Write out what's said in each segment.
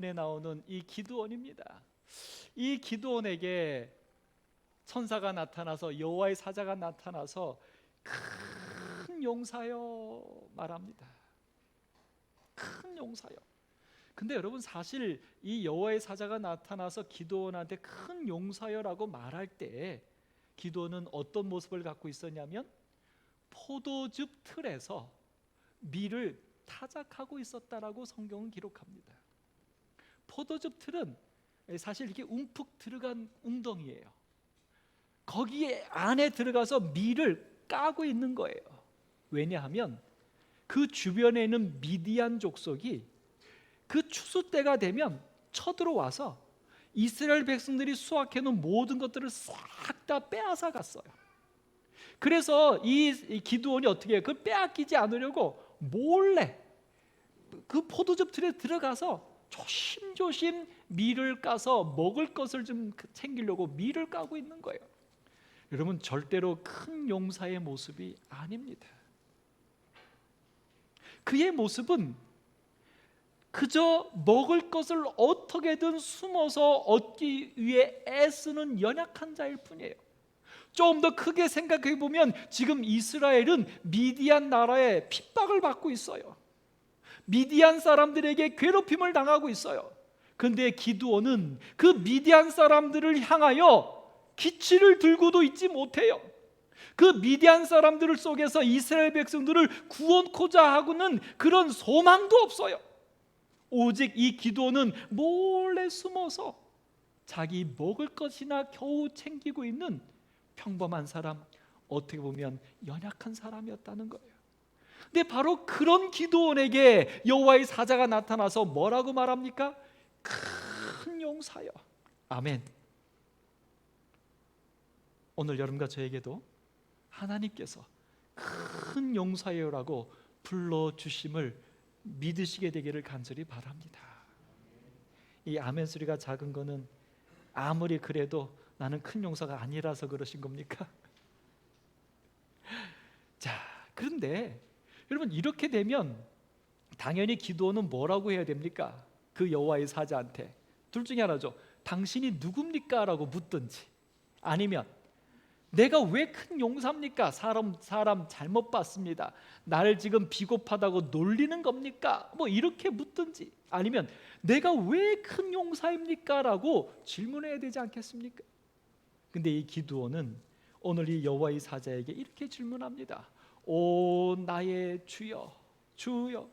에 나오는 이 기드온입니다. 이 기드온에게 천사가 나타나서 여호와의 사자가 나타나서 큰 용사여 말합니다. 큰 용사여. 근데 여러분 사실 이 여호와의 사자가 나타나서 기드온한테 큰 용사여라고 말할 때 기드온은 어떤 모습을 갖고 있었냐면 포도즙 틀에서 밀을 타작하고 있었다라고 성경은 기록합니다. 포도즙 틀은 사실 이렇게 움푹 들어간 웅덩이에요. 거기에 안에 들어가서 밀을 까고 있는 거예요. 왜냐하면 그 주변에 있는 미디안 족속이 그 추수 때가 되면 쳐들어와서 이스라엘 백성들이 수확해 놓은 모든 것들을 싹 다 빼앗아 갔어요. 그래서 이 기드온이 어떻게 해요? 그걸 빼앗기지 않으려고 몰래 그 포도즙 틀에 들어가서 조심조심 밀을 까서 먹을 것을 좀 챙기려고 밀을 까고 있는 거예요. 여러분 절대로 큰 용사의 모습이 아닙니다. 그의 모습은 그저 먹을 것을 어떻게든 숨어서 얻기 위해 애쓰는 연약한 자일 뿐이에요. 좀 더 크게 생각해 보면 지금 이스라엘은 미디안 나라의 핍박을 받고 있어요. 미디안 사람들에게 괴롭힘을 당하고 있어요. 그런데 기드온은 그 미디안 사람들을 향하여 기치를 들고도 있지 못해요. 그 미디안 사람들 속에서 이스라엘 백성들을 구원코자 하고는 그런 소망도 없어요. 오직 이 기드온은 몰래 숨어서 자기 먹을 것이나 겨우 챙기고 있는 평범한 사람, 어떻게 보면 연약한 사람이었다는 거예요. 근데 바로 그런 기드온에게 여호와의 사자가 나타나서 뭐라고 말합니까? 큰 용사여. 아멘. 오늘 여러분과 저에게도 하나님께서 큰 용사여라고 불러주심을 믿으시게 되기를 간절히 바랍니다. 이 아멘 소리가 작은 거는 아무리 그래도 나는 큰 용사가 아니라서 그러신 겁니까? 자, 그런데 여러분 이렇게 되면 당연히 기드온은 뭐라고 해야 됩니까? 그 여호와의 사자한테 둘 중에 하나죠. 당신이 누굽니까? 라고 묻든지, 아니면 내가 왜 큰 용사입니까? 사람 잘못 봤습니다. 나를 지금 비겁하다고 놀리는 겁니까? 뭐 이렇게 묻든지, 아니면 내가 왜 큰 용사입니까? 라고 질문해야 되지 않겠습니까? 근데 이 기드온은 오늘 이 여호와의 사자에게 이렇게 질문합니다. 오 나의 주여, 주여,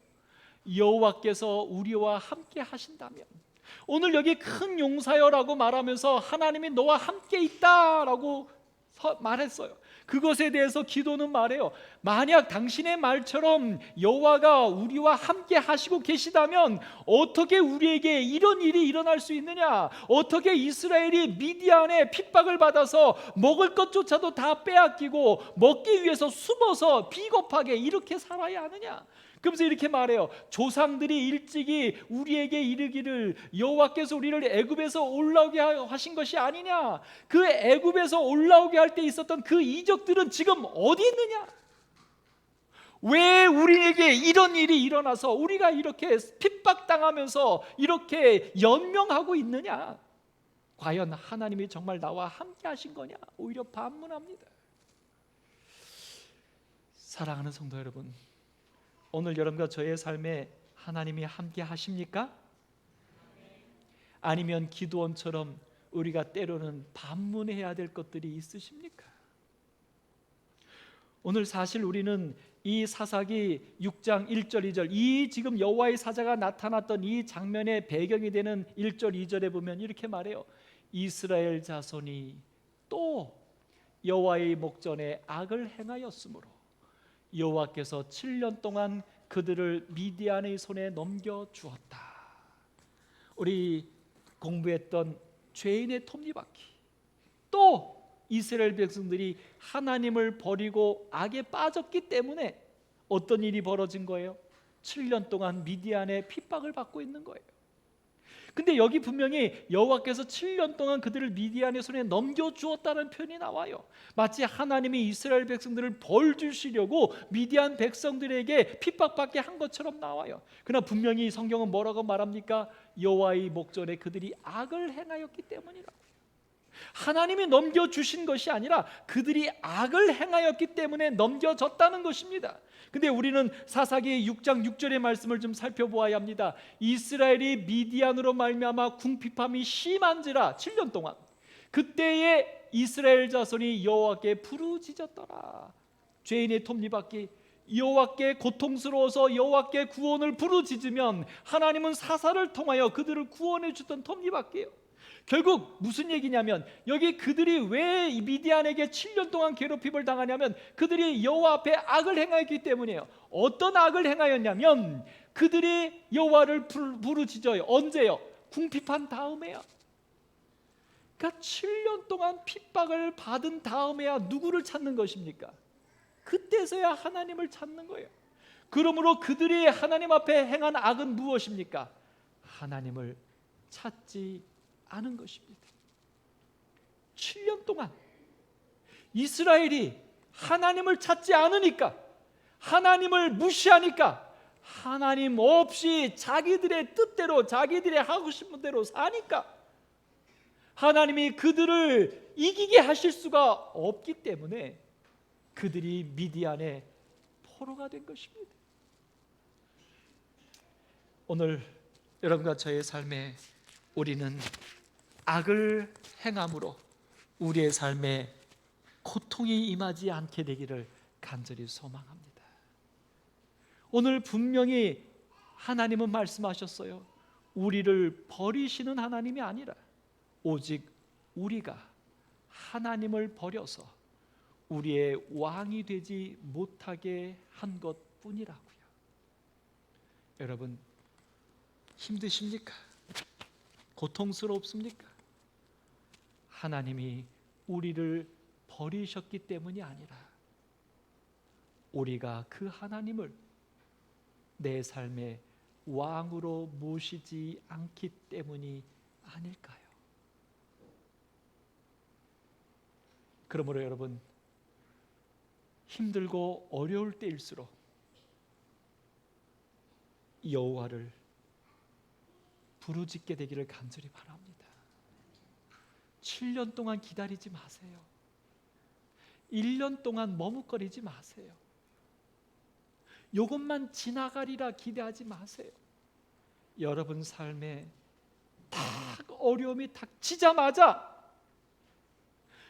여호와께서 우리와 함께 하신다면, 오늘 여기 큰 용사여라고 말하면서 하나님이 너와 함께 있다라고 말했어요. 그것에 대해서 기도는 말해요. 만약 당신의 말처럼 여호와가 우리와 함께 하시고 계시다면 어떻게 우리에게 이런 일이 일어날 수 있느냐? 어떻게 이스라엘이 미디안의 핍박을 받아서 먹을 것조차도 다 빼앗기고 먹기 위해서 숨어서 비겁하게 이렇게 살아야 하느냐? 그러면서 이렇게 말해요. 조상들이 일찍이 우리에게 이르기를 여호와께서 우리를 애굽에서 올라오게 하신 것이 아니냐? 그 애굽에서 올라오게 할 때 있었던 그 이적들은 지금 어디 있느냐? 왜 우리에게 이런 일이 일어나서 우리가 이렇게 핍박당하면서 이렇게 연명하고 있느냐? 과연 하나님이 정말 나와 함께 하신 거냐? 오히려 반문합니다. 사랑하는 성도 여러분, 오늘 여러분과 저의 삶에 하나님이 함께 하십니까? 아니면 기드온처럼 우리가 때로는 반문해야 될 것들이 있으십니까? 오늘 사실 우리는 이 사사기 6장 1절 2절, 이 지금 여호와의 사자가 나타났던 이 장면의 배경이 되는 1절 2절에 보면 이렇게 말해요. 이스라엘 자손이 또 여호와의 목전에 악을 행하였으므로 여호와께서 7년 동안 그들을 미디안의 손에 넘겨 주었다. 우리 공부했던 죄인의 톱니바퀴, 또 이스라엘 백성들이 하나님을 버리고 악에 빠졌기 때문에 어떤 일이 벌어진 거예요? 7년 동안 미디안의 핍박을 받고 있는 거예요. 근데 여기 분명히 여호와께서 7년 동안 그들을 미디안의 손에 넘겨주었다는 표현이 나와요. 마치 하나님이 이스라엘 백성들을 벌 주시려고 미디안 백성들에게 핍박받게 한 것처럼 나와요. 그러나 분명히 성경은 뭐라고 말합니까? 여호와의 목전에 그들이 악을 행하였기 때문이라고요. 하나님이 넘겨주신 것이 아니라 그들이 악을 행하였기 때문에 넘겨졌다는 것입니다. 근데 우리는 사사기 6장 6절의 말씀을 좀 살펴보아야 합니다. 이스라엘이 미디안으로 말미암아 궁핍함이 심한지라 7년 동안 그때에 이스라엘 자손이 여호와께 부르짖었더라. 죄인의 톱니바퀴, 여호와께 고통스러워서 여호와께 구원을 부르짖으면 하나님은 사사를 통하여 그들을 구원해 주던 톱니바퀴예요. 결국 무슨 얘기냐면 여기 그들이 왜 미디안에게 7년 동안 괴롭힘을 당하냐면 그들이 여호와 앞에 악을 행하였기 때문이에요. 어떤 악을 행하였냐면 그들이 여호와를 부르짖어요. 언제요? 궁핍한 다음에요. 그러니까 7년 동안 핍박을 받은 다음에야 누구를 찾는 것입니까? 그때서야 하나님을 찾는 거예요. 그러므로 그들이 하나님 앞에 행한 악은 무엇입니까? 하나님을 찾지 않은 것입니다. 7년 동안 이스라엘이 하나님을 찾지 않으니까, 하나님을 무시하니까, 하나님 없이 자기들의 뜻대로 자기들의 하고 싶은 대로 사니까 하나님이 그들을 이기게 하실 수가 없기 때문에 그들이 미디안의 포로가 된 것입니다. 오늘 여러분과 저의 삶에 우리는 악을 행함으로 우리의 삶에 고통이 임하지 않게 되기를 간절히 소망합니다. 오늘 분명히 하나님은 말씀하셨어요. 우리를 버리시는 하나님이 아니라 오직 우리가 하나님을 버려서 우리의 왕이 되지 못하게 한 것뿐이라고요. 여러분, 힘드십니까? 고통스럽습니까? 하나님이 우리를 버리셨기 때문이 아니라 우리가 그 하나님을 내 삶의 왕으로 모시지 않기 때문이 아닐까요? 그러므로 여러분, 힘들고 어려울 때일수록 여호와를 부르짖게 되기를 간절히 바랍니다. 7년 동안 기다리지 마세요. 1년 동안 머뭇거리지 마세요. 이것만 지나가리라 기대하지 마세요. 여러분 삶에 딱 어려움이 닥치자마자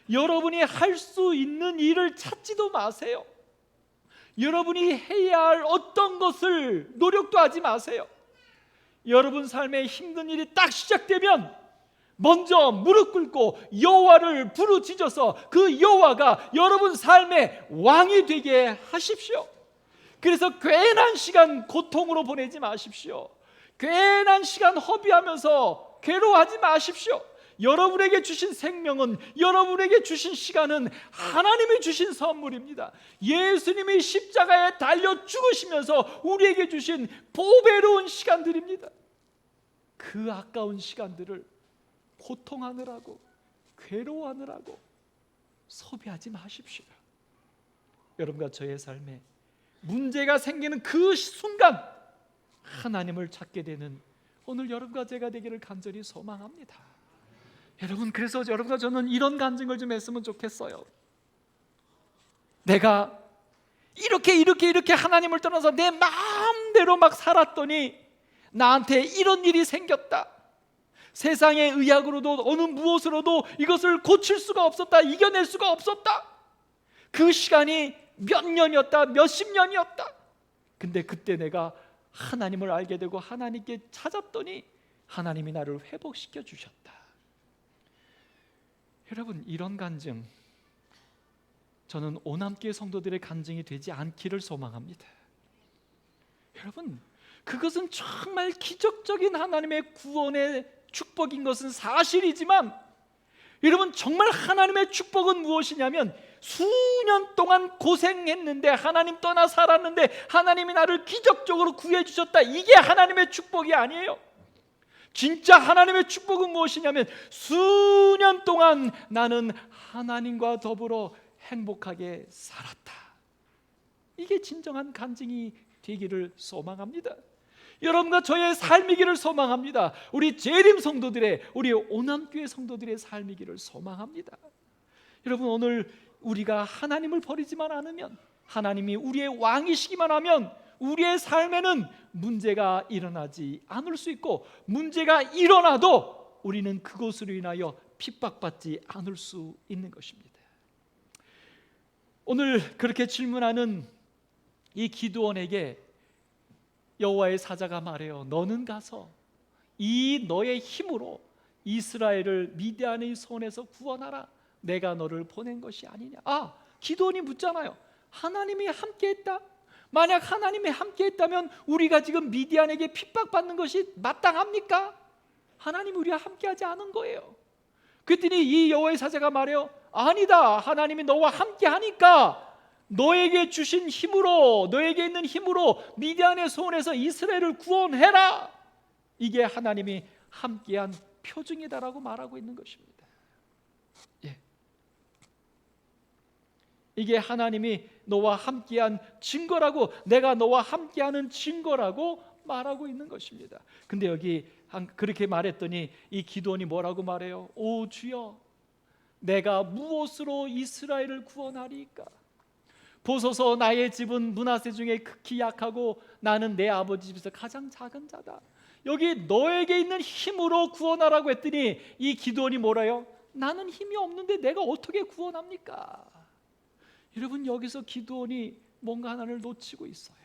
여러분이 할 수 있는 일을 찾지도 마세요. 여러분이 해야 할 어떤 것을 노력도 하지 마세요. 여러분 삶에 힘든 일이 딱 시작되면 먼저 무릎 꿇고 여호와를 부르짖어서 그 여호와가 여러분 삶의 왕이 되게 하십시오. 그래서 괜한 시간 고통으로 보내지 마십시오. 괜한 시간 허비하면서 괴로워하지 마십시오. 여러분에게 주신 생명은, 여러분에게 주신 시간은 하나님이 주신 선물입니다. 예수님이 십자가에 달려 죽으시면서 우리에게 주신 보배로운 시간들입니다. 그 아까운 시간들을 고통하느라고, 괴로워하느라고 소비하지 마십시오. 여러분과 저의 삶에 문제가 생기는 그 순간 하나님을 찾게 되는 오늘 여러분과 제가 되기를 간절히 소망합니다. 여러분, 그래서 여러분과 저는 이런 간증을 좀 했으면 좋겠어요. 내가 이렇게 하나님을 떠나서 내 마음대로 막 살았더니 나한테 이런 일이 생겼다. 세상의 의학으로도 어느 무엇으로도 이것을 고칠 수가 없었다. 이겨낼 수가 없었다. 그 시간이 몇 년이었다. 몇십 년이었다. 근데 그때 내가 하나님을 알게 되고 하나님께 찾았더니 하나님이 나를 회복시켜 주셨다. 여러분, 이런 간증 저는 오남교회 성도들의 간증이 되지 않기를 소망합니다. 여러분, 그것은 정말 기적적인 하나님의 구원의 축복인 것은 사실이지만 여러분, 정말 하나님의 축복은 무엇이냐면 수년 동안 고생했는데 하나님 떠나 살았는데 하나님이 나를 기적적으로 구해주셨다. 이게 하나님의 축복이 아니에요. 진짜 하나님의 축복은 무엇이냐면 수년 동안 나는 하나님과 더불어 행복하게 살았다. 이게 진정한 간증이 되기를 소망합니다. 여러분과 저의 삶이기를 소망합니다. 우리 재림 성도들의, 우리 오남교회 성도들의 삶이기를 소망합니다. 여러분, 오늘 우리가 하나님을 버리지만 않으면, 하나님이 우리의 왕이시기만 하면 우리의 삶에는 문제가 일어나지 않을 수 있고, 문제가 일어나도 우리는 그것으로 인하여 핍박받지 않을 수 있는 것입니다. 오늘 그렇게 질문하는 이 기드온에게 여호와의 사자가 말해요. 너는 가서 이 너의 힘으로 이스라엘을 미디안의 손에서 구원하라. 내가 너를 보낸 것이 아니냐. 기드온이 묻잖아요. 하나님이 함께했다? 만약 하나님이 함께했다면 우리가 지금 미디안에게 핍박받는 것이 마땅합니까? 하나님이 우리와 함께하지 않은 거예요. 그랬더니 이 여호와의 사자가 말해요. 아니다. 하나님이 너와 함께하니까 너에게 주신 힘으로, 너에게 있는 힘으로 미디안의 손에서 이스라엘을 구원해라. 이게 하나님이 함께한 표징이다라고 말하고 있는 것입니다. 이게 하나님이 너와 함께한 증거라고, 내가 너와 함께하는 증거라고 말하고 있는 것입니다. 근데 여기 그렇게 말했더니 이 기드온이 뭐라고 말해요? 오 주여, 내가 무엇으로 이스라엘을 구원하리까? 보소서, 나의 집은 므낫세 중에 극히 약하고 나는 내 아버지 집에서 가장 작은 자다. 여기 너에게 있는 힘으로 구원하라고 했더니 이 기드온이 뭐라요? 나는 힘이 없는데 내가 어떻게 구원합니까? 여러분, 여기서 기드온이 뭔가 하나를 놓치고 있어요.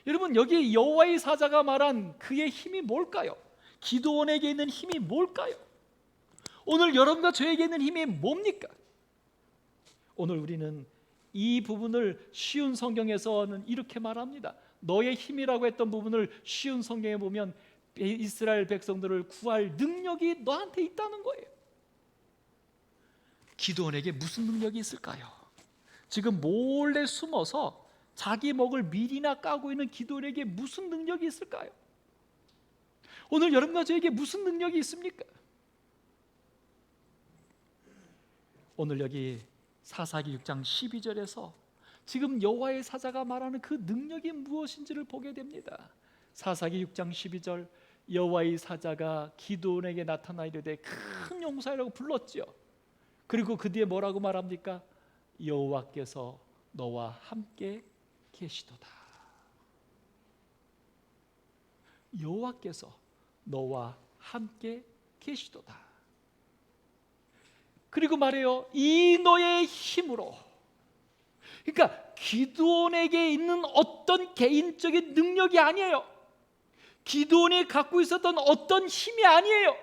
여러분, 여기 여호와의 사자가 말한 그의 힘이 뭘까요? 기드온에게 있는 힘이 뭘까요? 오늘 여러분과 저에게 있는 힘이 뭡니까? 오늘 우리는 이 부분을 쉬운 성경에서는 이렇게 말합니다. 너의 힘이라고 했던 부분을 쉬운 성경에 보면 이스라엘 백성들을 구할 능력이 너한테 있다는 거예요. 기드온에게 무슨 능력이 있을까요? 지금 몰래 숨어서 자기 먹을 밀이나 까고 있는 기드온에게 무슨 능력이 있을까요? 오늘 여러분과 저에게 무슨 능력이 있습니까? 오늘 여기 사사기 6장 12절에서 지금 여호와의 사자가 말하는 그 능력이 무엇인지를 보게 됩니다. 사사기 6장 12절, 여호와의 사자가 기드온에게 나타나 이르되 큰 용사라고 불렀지요. 그리고 그 뒤에 뭐라고 말합니까? 여호와께서 너와 함께 계시도다. 여호와께서 너와 함께 계시도다. 그리고 말해요. 이 너의 힘으로. 그러니까 기드온에게 있는 어떤 개인적인 능력이 아니에요. 기드온이 갖고 있었던 어떤 힘이 아니에요.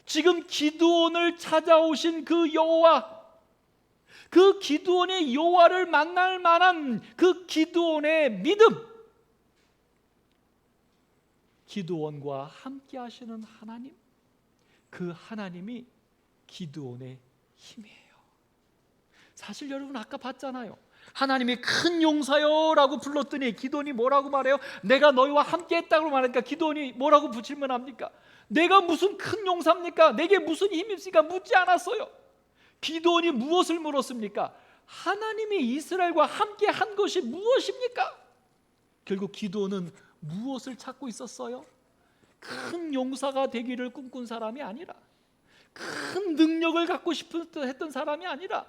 지금 기드온을 찾아오신 그 여호와, 그 기드온의 여호와를 만날 만한 그 기드온의 믿음, 기드온과 함께 하시는 하나님, 그 하나님이 기드온의 힘이에요. 사실 여러분 아까 봤잖아요. 하나님이 큰 용사요 라고 불렀더니 기드온이 뭐라고 말해요? 내가 너희와 함께 했다고 말하니까 기드온이 뭐라고 질문합니까? 내가 무슨 큰 용사입니까? 내게 무슨 힘이 있습니까? 묻지 않았어요. 기드온이 무엇을 물었습니까? 하나님이 이스라엘과 함께 한 것이 무엇입니까? 결국 기드온은 무엇을 찾고 있었어요? 큰 용사가 되기를 꿈꾼 사람이 아니라, 큰 능력을 갖고 싶어 했던 사람이 아니라,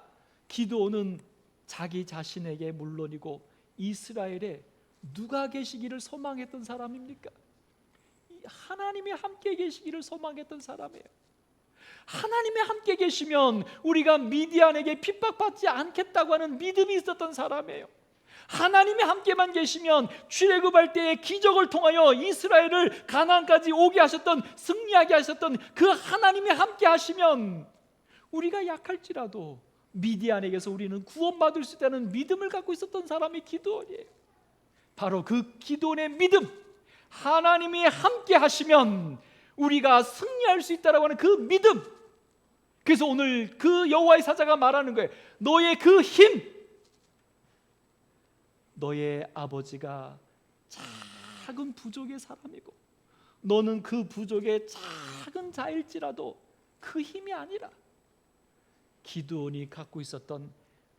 기드온은 자기 자신에게 물론이고 이스라엘에 누가 계시기를 소망했던 사람입니까? 하나님이 함께 계시기를 소망했던 사람이에요. 하나님이 함께 계시면 우리가 미디안에게 핍박받지 않겠다고 하는 믿음이 있었던 사람이에요. 하나님이 함께만 계시면 출애굽할 때의 기적을 통하여 이스라엘을 가나안까지 오게 하셨던, 승리하게 하셨던 그 하나님이 함께 하시면 우리가 약할지라도 미디안에게서 우리는 구원받을 수 있다는 믿음을 갖고 있었던 사람이 기드온이에요. 바로 그 기드온의 믿음, 하나님이 함께 하시면 우리가 승리할 수 있다라고 하는 그 믿음. 그래서 오늘 그 여호와의 사자가 말하는 거예요. 너의 그 힘, 너의 아버지가 작은 부족의 사람이고 너는 그 부족의 작은 자일지라도 그 힘이 아니라 기드온이 갖고 있었던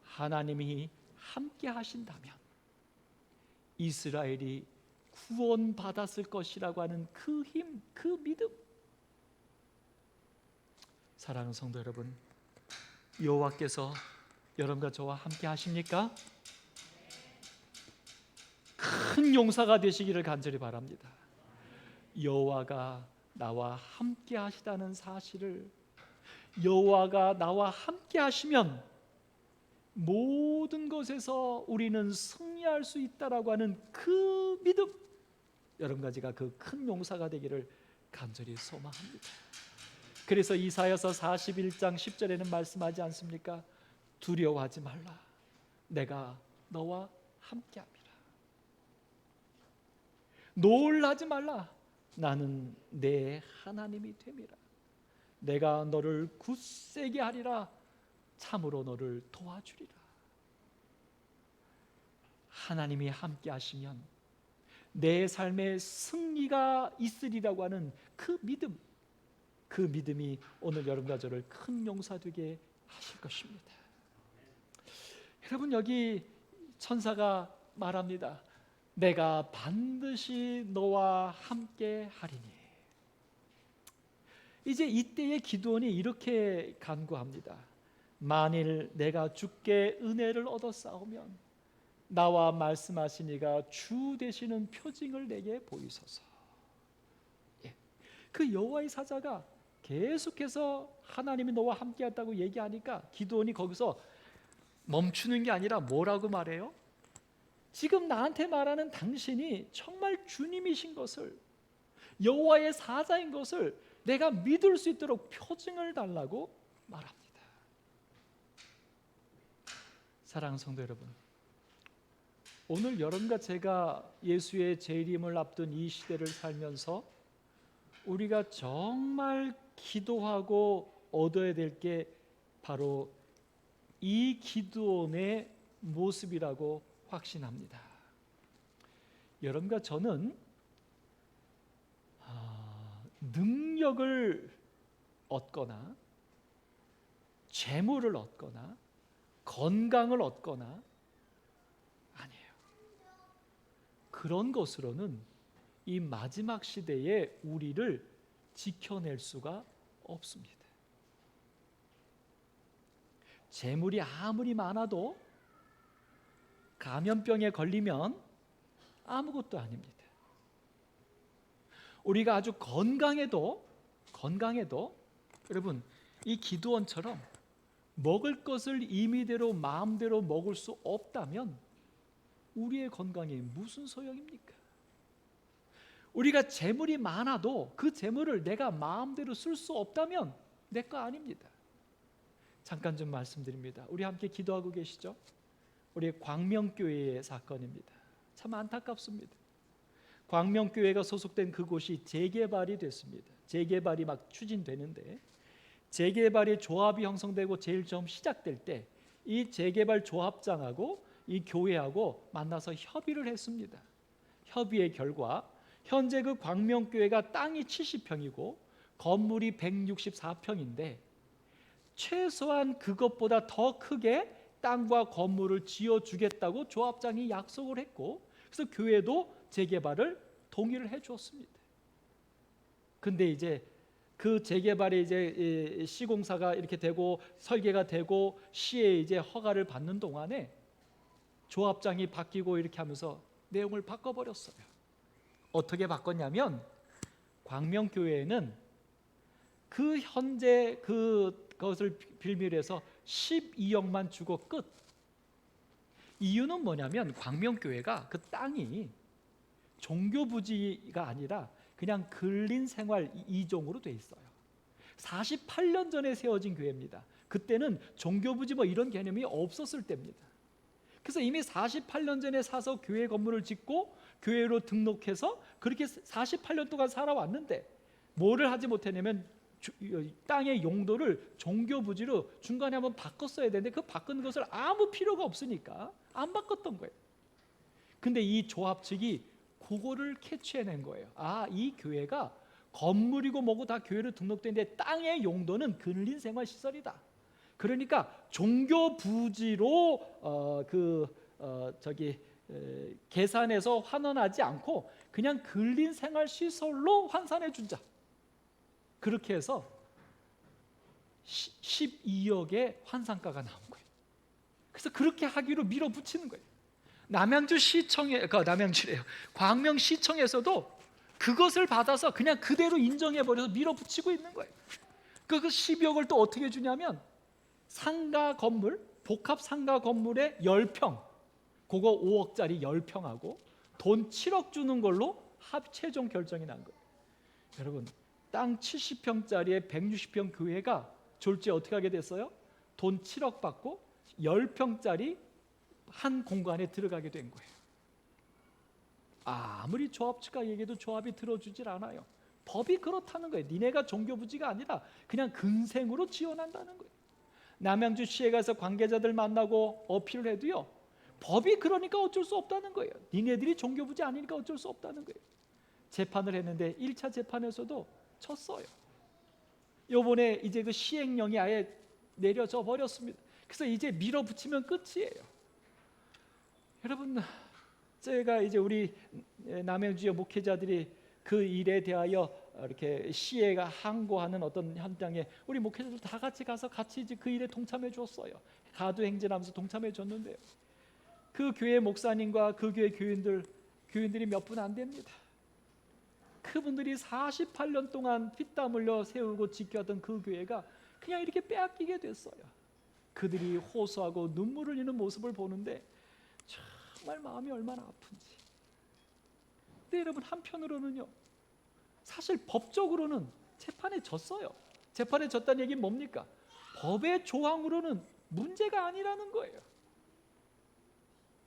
하나님이 함께 하신다면 이스라엘이 구원받았을 것이라고 하는 그 힘, 그 믿음. 사랑하는 성도 여러분, 여호와께서 여러분과 저와 함께 하십니까? 큰 용사가 되시기를 간절히 바랍니다. 여호와가 나와 함께 하시다는 사실을, 여호와가 나와 함께 하시면 모든 것에서 우리는 승리할 수 있다라고 하는 그 믿음, 여러분과 제가 그 큰 용사가 되기를 간절히 소망합니다. 그래서 이사야서 41장 10절에는 말씀하지 않습니까? 두려워하지 말라, 내가 너와 함께함이라. 놀라지 말라, 나는 내 하나님이 됨이라. 내가 너를 굳세게 하리라, 참으로 너를 도와주리라. 하나님이 함께 하시면 내 삶에 승리가 있으리라고 하는 그 믿음, 그 믿음이 오늘 여러분과 저를 큰 용사 되게 하실 것입니다. 여러분, 여기 천사가 말합니다. 내가 반드시 너와 함께 하리니. 이제 이때의 기드온이 이렇게 간구합니다. 만일 내가 주께 은혜를 얻어 싸우면 나와 말씀하신 이가 주 되시는 표징을 내게 보이소서. 그 여호와의 사자가 계속해서 하나님이 너와 함께 했다고 얘기하니까 기드온이 거기서 멈추는 게 아니라 뭐라고 말해요? 지금 나한테 말하는 당신이 정말 주님이신 것을, 여호와의 사자인 것을 내가 믿을 수 있도록 표징을 달라고 말합니다. 사랑하는 성도 여러분, 오늘 여러분과 제가 예수의 재림을 앞둔 이 시대를 살면서 우리가 정말 기도하고 얻어야 될 게 바로 이 기드온의 모습이라고 확신합니다. 여러분과 저는 능력을 얻거나 재물을 얻거나 건강을 얻거나 아니에요. 그런 것으로는 이 마지막 시대에 우리를 지켜낼 수가 없습니다. 재물이 아무리 많아도 감염병에 걸리면 아무것도 아닙니다. 우리가 아주 건강해도 여러분, 이 기드온처럼 먹을 것을 임의대로 마음대로 먹을 수 없다면 우리의 건강이 무슨 소용입니까? 우리가 재물이 많아도 그 재물을 내가 마음대로 쓸 수 없다면 내 거 아닙니다. 잠깐 좀 말씀드립니다. 우리 함께 기도하고 계시죠? 우리 광명교회의 사건입니다. 참 안타깝습니다. 광명교회가 소속된 그곳이 재개발이 됐습니다. 재개발이 막 추진되는데, 재개발이 조합이 형성되고 제일 처음 시작될 때 이 재개발 조합장하고 이 교회하고 만나서 협의를 했습니다. 협의의 결과 현재 그 광명교회가 땅이 70평이고 건물이 164평인데 최소한 그것보다 더 크게 땅과 건물을 지어주겠다고 조합장이 약속을 했고, 그래서 교회도 재개발을 동의를 해주었습니다. 근데 이제 그 재개발이 이제 시공사가 이렇게 되고 설계가 되고 시에 이제 허가를 받는 동안에 조합장이 바뀌고 이렇게 하면서 내용을 바꿔버렸어요. 어떻게 바꿨냐면 광명교회에는 그 현재 그것을 빌미로 해서 12억만 주고 끝. 이유는 뭐냐면 광명교회가 그 땅이 종교부지가 아니라 그냥 근린생활 2종으로 돼 있어요. 48년 전에 세워진 교회입니다. 그때는 종교부지 뭐 이런 개념이 없었을 때입니다. 그래서 이미 48년 전에 사서 교회 건물을 짓고 교회로 등록해서 그렇게 48년 동안 살아왔는데 뭐를 하지 못했냐면 땅의 용도를 종교부지로 중간에 한번 바꿨어야 되는데 그 바꾼 것을 아무 필요가 없으니까 안 바꿨던 거예요. 근데 이 조합 측이 그거를 캐치해낸 거예요. 아, 이 교회가 건물이고 뭐고 다 교회로 등록되는데 땅의 용도는 근린생활시설이다. 그러니까 종교 부지로 계산해서 환원하지 않고 그냥 근린생활시설로 환산해 준다. 그렇게 해서 12억의 환산가가 나온 거예요. 그래서 그렇게 하기로 밀어붙이는 거예요. 광명시청에서도 그것을 받아서 그냥 그대로 인정해버려서 밀어붙이고 있는 거예요. 그 12억을 또 어떻게 주냐면 상가 건물, 복합 상가 건물에 10평, 그거 5억짜리 10평하고 돈 7억 주는 걸로 최종 결정이 난 거예요. 여러분, 땅 70평짜리에 160평 교회가 졸지에 어떻게 하게 됐어요? 돈 7억 받고 10평짜리 한 공간에 들어가게 된 거예요. 아무리 조합 측가 얘기해도 조합이 들어주질 않아요. 법이 그렇다는 거예요. 니네가 종교부지가 아니라 그냥 근생으로 지원한다는 거예요. 남양주시에 가서 관계자들 만나고 어필을 해도요, 법이 그러니까 어쩔 수 없다는 거예요. 니네들이 종교부지 아니니까 어쩔 수 없다는 거예요. 재판을 했는데 1차 재판에서도 쳤어요. 요번에 이제 그 시행령이 아예 내려져 버렸습니다. 그래서 이제 밀어붙이면 끝이에요. 여러분, 제가 이제 우리 남양주의 목회자들이 그 일에 대하여 이렇게 시에가 항고하는 어떤 현장에 우리 목회자들 다 같이 가서 같이 이제 그 일에 동참해 줬어요. 가도 행진하면서 동참해 줬는데요. 그 교회 목사님과 그 교회 교인들이 몇 분 안 됩니다. 그분들이 48년 동안 피땀 흘려 세우고 지켰던 그 교회가 그냥 이렇게 빼앗기게 됐어요. 그들이 호소하고 눈물을 흘리는 모습을 보는데 정말 마음이 얼마나 아픈지. 근데 여러분, 한편으로는요, 사실 법적으로는 재판에 졌어요. 재판에 졌다는 얘기는 뭡니까? 법의 조항으로는 문제가 아니라는 거예요.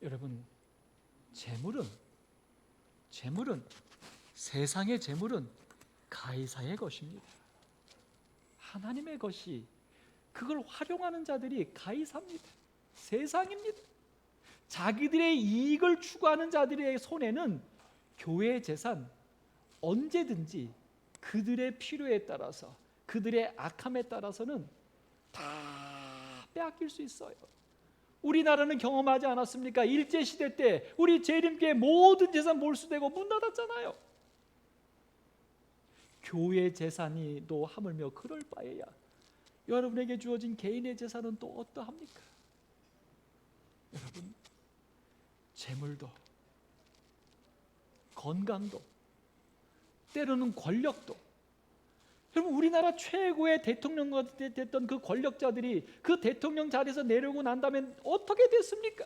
여러분, 재물은 세상의 재물은 가이사의 것입니다. 하나님의 것이, 그걸 활용하는 자들이 가이사입니다. 세상입니다. 자기들의 이익을 추구하는 자들의 손에는 교회의 재산 언제든지 그들의 필요에 따라서, 그들의 악함에 따라서는 다 빼앗길 수 있어요. 우리나라는 경험하지 않았습니까? 일제시대 때 우리 재림교회 모든 재산 몰수되고 문 닫았잖아요. 교회 재산이 또 하물며 그럴 바에야 여러분에게 주어진 개인의 재산은 또 어떠합니까? 여러분, 재물도, 건강도, 때로는 권력도. 여러분, 우리나라 최고의 대통령과 됐던 그 권력자들이 그 대통령 자리에서 내려오고 난 다음에 어떻게 됐습니까?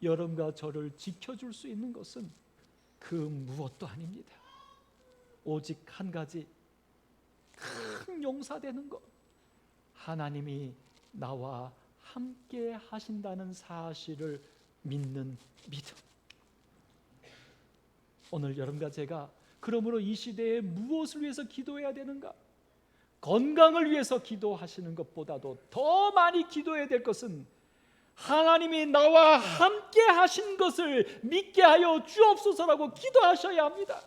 여러분과 저를 지켜줄 수 있는 것은 그 무엇도 아닙니다. 오직 한 가지, 큰 용사되는 것, 하나님이 나와 함께 하신다는 사실을 믿는 믿음. 오늘 여러분과 제가 그러므로 이 시대에 무엇을 위해서 기도해야 되는가? 건강을 위해서 기도하시는 것보다도 더 많이 기도해야 될 것은 하나님이 나와 함께 하신 것을 믿게 하여 주옵소서라고 기도하셔야 합니다.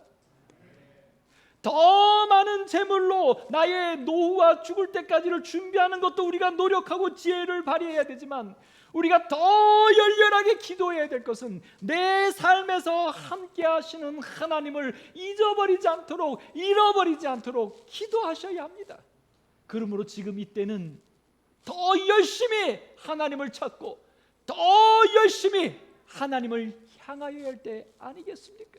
더 많은 재물로 나의 노후와 죽을 때까지를 준비하는 것도 우리가 노력하고 지혜를 발휘해야 되지만, 우리가 더 열렬하게 기도해야 될 것은 내 삶에서 함께 하시는 하나님을 잊어버리지 않도록, 잃어버리지 않도록 기도하셔야 합니다. 그러므로 지금 이때는 더 열심히 하나님을 찾고 더 열심히 하나님을 향하여야 할 때 아니겠습니까?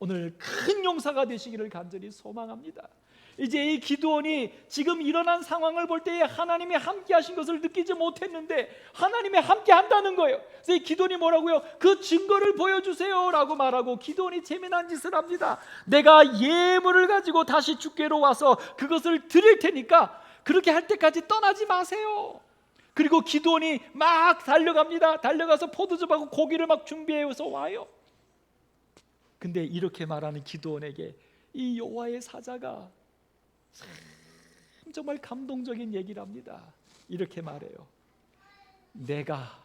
오늘 큰 용사가 되시기를 간절히 소망합니다. 이제 이 기드온이 지금 일어난 상황을 볼 때에 하나님이 함께 하신 것을 느끼지 못했는데 하나님이 함께 한다는 거예요. 그래서 이 기드온이 뭐라고요? 그 증거를 보여주세요 라고 말하고, 기드온이 재미난 짓을 합니다. 내가 예물을 가지고 다시 주께로 와서 그것을 드릴 테니까 그렇게 할 때까지 떠나지 마세요. 그리고 기드온이 막 달려갑니다. 달려가서 포도즙하고 고기를 막 준비해서 와요. 근데 이렇게 말하는 기드온에게 이 여호와의 사자가 정말 감동적인 얘기를 합니다. 이렇게 말해요. 내가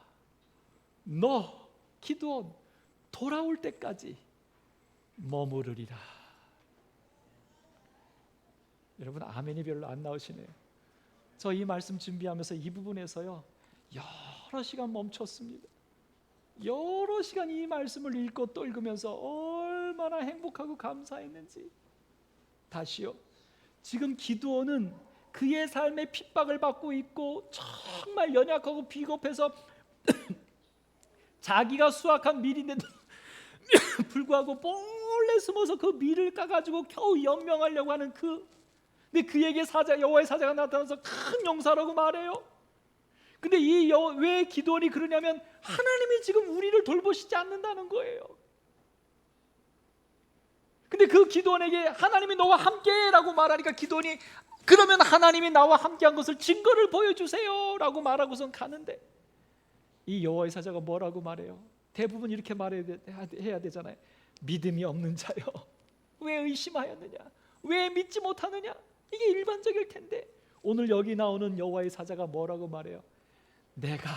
너 기드온 돌아올 때까지 머무르리라. 여러분 아멘이 별로 안 나오시네요. 저 이 말씀 준비하면서 이 부분에서요 여러 시간 멈췄습니다. 여러 시간 이 말씀을 읽고 또 읽으면서 얼마나 행복하고 감사했는지. 다시요, 지금 기드온은 그의 삶에 핍박을 받고 있고 정말 연약하고 비겁해서 자기가 수확한 밀인데도 불구하고 몰래 숨어서 그 밀을 까가지고 겨우 연명하려고 하는 근데 그에게 여호와의 사자가 나타나서 큰 용사라고 말해요. 근데 왜 기드온이 그러냐면 하나님이 지금 우리를 돌보시지 않는다는 거예요. 근데 그 기드온에게 하나님이 너와 함께라고 말하니까 기드온이 그러면 하나님이 나와 함께한 것을 증거를 보여주세요 라고 말하고선 가는데, 이 여호와의 사자가 뭐라고 말해요? 대부분 이렇게 말해야 되잖아요. 믿음이 없는 자여, 왜 의심하였느냐? 왜 믿지 못하느냐? 이게 일반적일 텐데, 오늘 여기 나오는 여호와의 사자가 뭐라고 말해요? 내가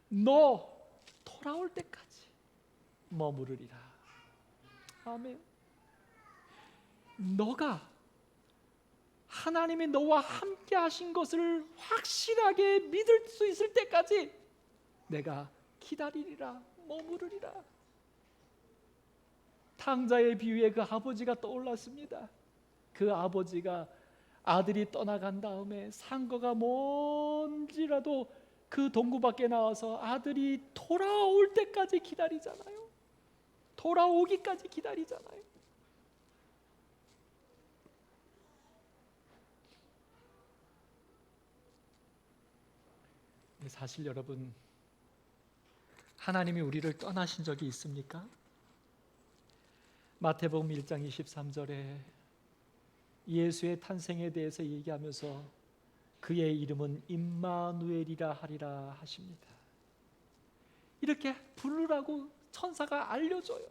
너 돌아올 때까지 머무르리라. 아멘. 너가 하나님이 너와 함께 하신 것을 확실하게 믿을 수 있을 때까지 내가 기다리리라, 머무르리라. 탕자의 비유에 그 아버지가 떠올랐습니다. 그 아버지가 아들이 떠나간 다음에 상거가 뭔지라도 그 동구 밖에 나와서 아들이 돌아올 때까지 기다리잖아요. 돌아오기까지 기다리잖아요. 사실 여러분, 하나님이 우리를 떠나신 적이 있습니까? 마태복음 1장 23절에 예수의 탄생에 대해서 얘기하면서 그의 이름은 임마누엘이라 하리라 하십니다. 이렇게 부르라고 천사가 알려줘요.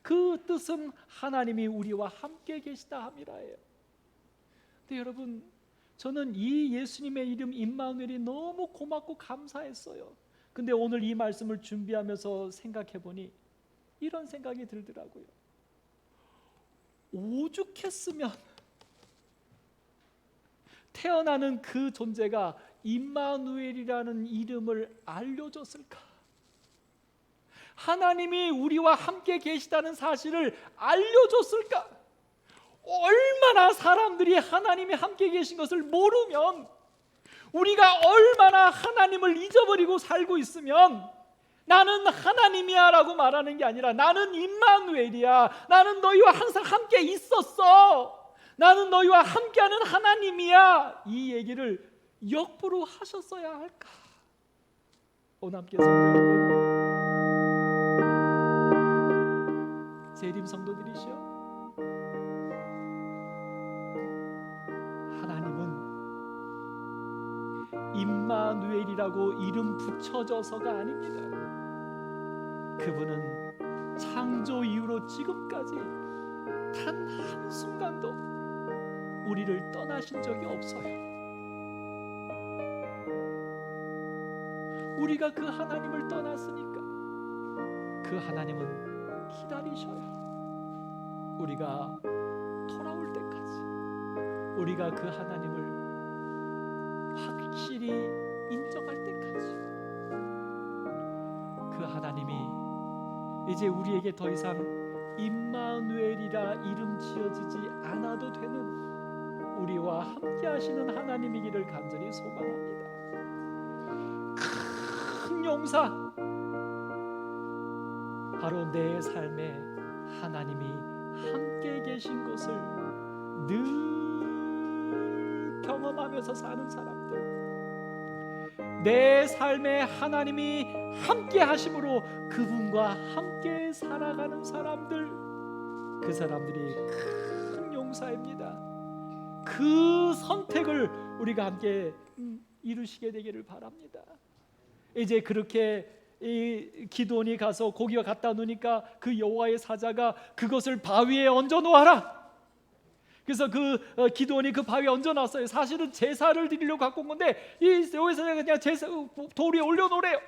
그 뜻은 하나님이 우리와 함께 계시다 함이라예요. 근데 여러분, 저는 이 예수님의 이름 임마누엘이 너무 고맙고 감사했어요. 근데 오늘 이 말씀을 준비하면서 생각해보니 이런 생각이 들더라고요. 오죽했으면 태어나는 그 존재가 임마누엘이라는 이름을 알려줬을까? 하나님이 우리와 함께 계시다는 사실을 알려줬을까? 얼마나 사람들이 하나님이 함께 계신 것을 모르면, 우리가 얼마나 하나님을 잊어버리고 살고 있으면 나는 하나님이야 라고 말하는 게 아니라 나는 임마누엘이야, 나는 너희와 항상 함께 있었어, 나는 너희와 함께하는 하나님이야, 이 얘기를 역부로 하셨어야 할까? 오남께 성도 여러분, 재림 성도들이시여, 임마누엘이라고 이름 붙여져서가 아닙니다. 그분은 창조 이후로 지금까지 단 한순간도 우리를 떠나신 적이 없어요. 우리가 그 하나님을 떠났으니까 그 하나님은 기다리셔요. 우리가 돌아올 때까지, 우리가 그 하나님을 확실히 인정할 때까지. 그 하나님이 이제 우리에게 더 이상 임마누엘이라 이름 지어지지 않아도 되는 우리와 함께 하시는 하나님이기를 간절히 소망합니다. 큰 용사, 바로 내 삶에 하나님이 함께 계신 것을 늘 경험하면서 사는 사람들, 내 삶에 하나님이 함께 하심으로 그분과 함께 살아가는 사람들, 그 사람들이 큰 용사입니다. 그 선택을 우리가 함께 이루시게 되기를 바랍니다. 이제 그렇게 이 기드온이 가서 고기가 갖다 놓으니까 그 여호와의 사자가 그것을 바위에 얹어 놓아라. 그래서 그 기드온이 그 바위에 얹어놨어요. 사실은 제사를 드리려고 갖고 온 건데 이 여호와의 사자가 그냥 제사 돌 위에 올려놓으래요.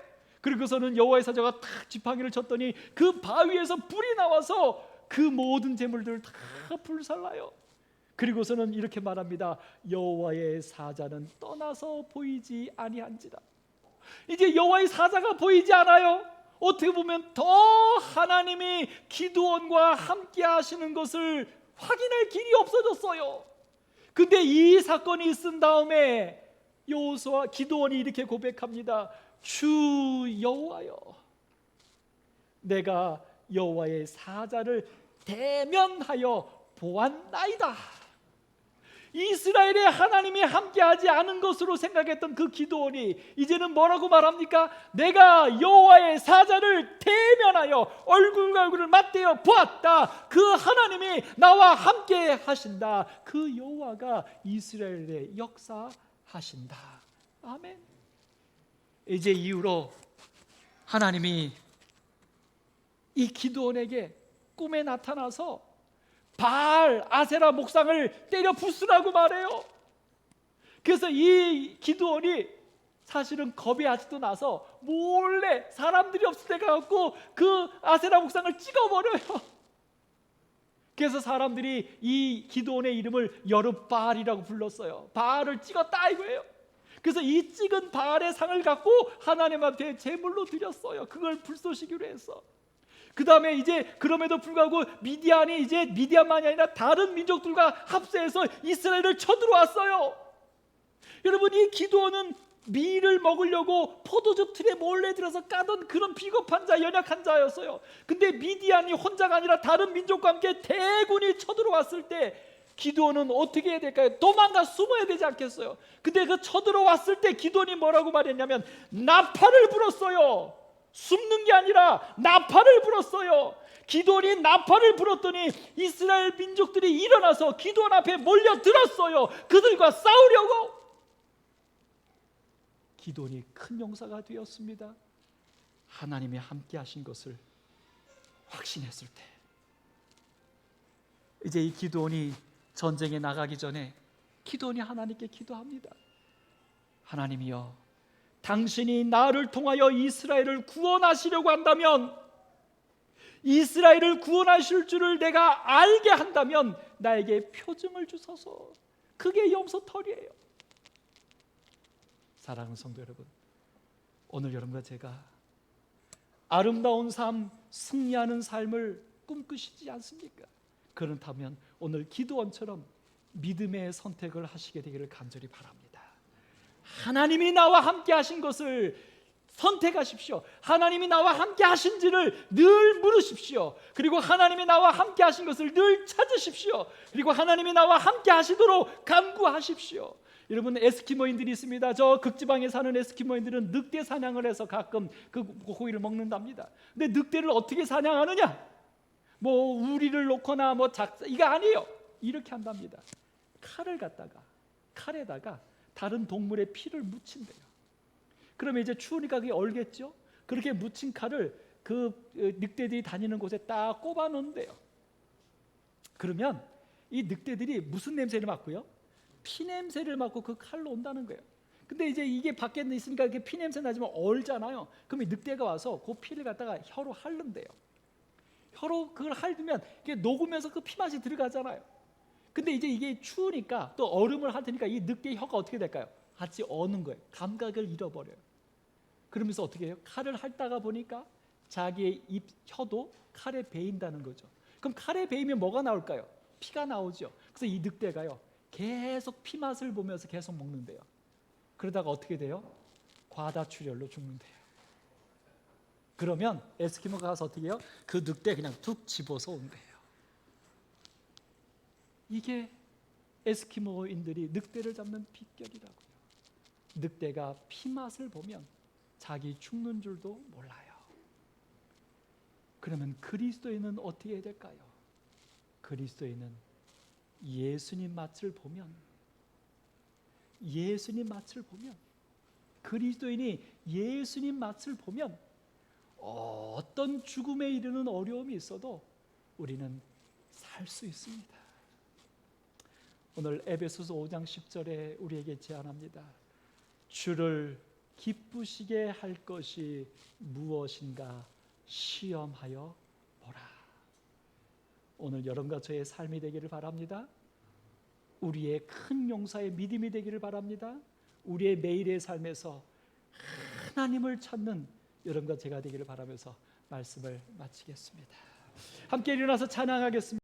그리고서는 여호와의 사자가 탁 지팡이를 쳤더니 그 바위에서 불이 나와서 그 모든 재물들을 다 불살라요. 그리고서는 이렇게 말합니다. 여호와의 사자는 떠나서 보이지 아니한지라. 이제 여호와의 사자가 보이지 않아요. 어떻게 보면 더 하나님이 기드온과 함께 하시는 것을 확인할 길이 없어졌어요. 근데 이 사건이 있은 다음에 여호수아 기드온이 이렇게 고백합니다. 주 여호와여, 내가 여호와의 사자를 대면하여 보았나이다. 이스라엘의 하나님이 함께하지 않은 것으로 생각했던 그 기드온이 이제는 뭐라고 말합니까? 내가 여호와의 사자를 대면하여 얼굴과 얼굴을 맞대어 보았다. 그 하나님이 나와 함께 하신다. 그 여호와가 이스라엘에 역사하신다. 아멘. 이제 이후로 하나님이 이 기드온에게 꿈에 나타나서 바알 아세라 목상을 때려 부수라고 말해요. 그래서 이 기드온이 사실은 겁이 아직도 나서 몰래 사람들이 없을 때 가갖고 그 아세라 목상을 찍어버려요. 그래서 사람들이 이 기드온의 이름을 여룻바알이라고 불렀어요. 바알을 찍었다 이거예요. 그래서 이 찍은 바알의 상을 갖고 하나님 앞에 제물로 드렸어요. 그걸 불쏘시기로 했어. 그 다음에 이제 그럼에도 불구하고 미디안이 이제 미디안만이 아니라 다른 민족들과 합세해서 이스라엘을 쳐들어왔어요. 여러분, 이 기드온은 밀을 먹으려고 포도주 틀에 몰래 들어서 까던 그런 비겁한 자, 연약한 자였어요. 근데 미디안이 혼자가 아니라 다른 민족과 함께 대군이 쳐들어왔을 때 기드온은 어떻게 해야 될까요? 도망가 숨어야 되지 않겠어요? 근데 그 쳐들어왔을 때 기드온이 뭐라고 말했냐면 나팔을 불었어요. 숨는 게 아니라 나팔을 불었어요. 기드온이 나팔을 불었더니 이스라엘 민족들이 일어나서 기드온 앞에 몰려들었어요. 그들과 싸우려고. 기드온이 큰 용사가 되었습니다. 하나님이 함께 하신 것을 확신했을 때 이제 이 기드온이 전쟁에 나가기 전에 기드온이 하나님께 기도합니다. 하나님이여, 당신이 나를 통하여 이스라엘을 구원하시려고 한다면, 이스라엘을 구원하실 줄을 내가 알게 한다면 나에게 표징을 주소서. 그게 염소털이에요. 사랑하는 성도 여러분, 오늘 여러분과 제가 아름다운 삶, 승리하는 삶을 꿈꾸시지 않습니까? 그렇다면 오늘 기드온처럼 믿음의 선택을 하시게 되기를 간절히 바랍니다. 하나님이 나와 함께 하신 것을 선택하십시오. 하나님이 나와 함께 하신지를 늘 물으십시오. 그리고 하나님이 나와 함께 하신 것을 늘 찾으십시오. 그리고 하나님이 나와 함께 하시도록 간구하십시오. 여러분, 에스키모인들이 있습니다. 저 극지방에 사는 에스키모인들은 늑대 사냥을 해서 가끔 그 고기를 먹는답니다. 근데 늑대를 어떻게 사냥하느냐? 뭐 우리를 놓거나 뭐 이거 아니에요. 이렇게 한답니다. 칼에다가 다른 동물의 피를 묻힌대요. 그러면 이제 추우니까 그게 얼겠죠. 그렇게 묻힌 칼을 그 늑대들이 다니는 곳에 딱 꼽아 놓는데요. 그러면 이 늑대들이 무슨 냄새를 맡고요? 피 냄새를 맡고 그 칼로 온다는 거예요. 근데 이제 이게 밖에 있으니까 이게 피 냄새 나지만 얼잖아요. 그럼 이 늑대가 와서 그 피를 갖다가 혀로 핥는데요. 혀로 그걸 핥으면 이게 녹으면서 그 피 맛이 들어가잖아요. 근데 이제 이게 추우니까 또 얼음을 핥으니까 이 늑대의 혀가 어떻게 될까요? 같이 어는 거예요. 감각을 잃어버려요. 그러면서 어떻게 해요? 칼을 핥다가 보니까 자기의 입, 혀도 칼에 베인다는 거죠. 그럼 칼에 베이면 뭐가 나올까요? 피가 나오죠. 그래서 이 늑대가요, 계속 피 맛을 보면서 계속 먹는데요. 그러다가 어떻게 돼요? 과다출혈로 죽는데요. 그러면 에스키모가 가서 어떻게 해요? 그 늑대 그냥 툭 집어서 온대요. 이게 에스키모인들이 늑대를 잡는 비결이라고요. 늑대가 피맛을 보면 자기 죽는 줄도 몰라요. 그러면 그리스도인은 어떻게 해야 될까요? 그리스도인은 예수님 맛을 보면, 그리스도인이 예수님 맛을 보면 어떤 죽음에 이르는 어려움이 있어도 우리는 살 수 있습니다. 오늘 에베소서 5장 10절에 우리에게 제안합니다. 주를 기쁘시게 할 것이 무엇인가 시험하여 보라. 오늘 여러분과 저의 삶이 되기를 바랍니다. 우리의 큰 용사의 믿음이 되기를 바랍니다. 우리의 매일의 삶에서 하나님을 찾는 여러분과 제가 되기를 바라면서 말씀을 마치겠습니다. 함께 일어나서 찬양하겠습니다.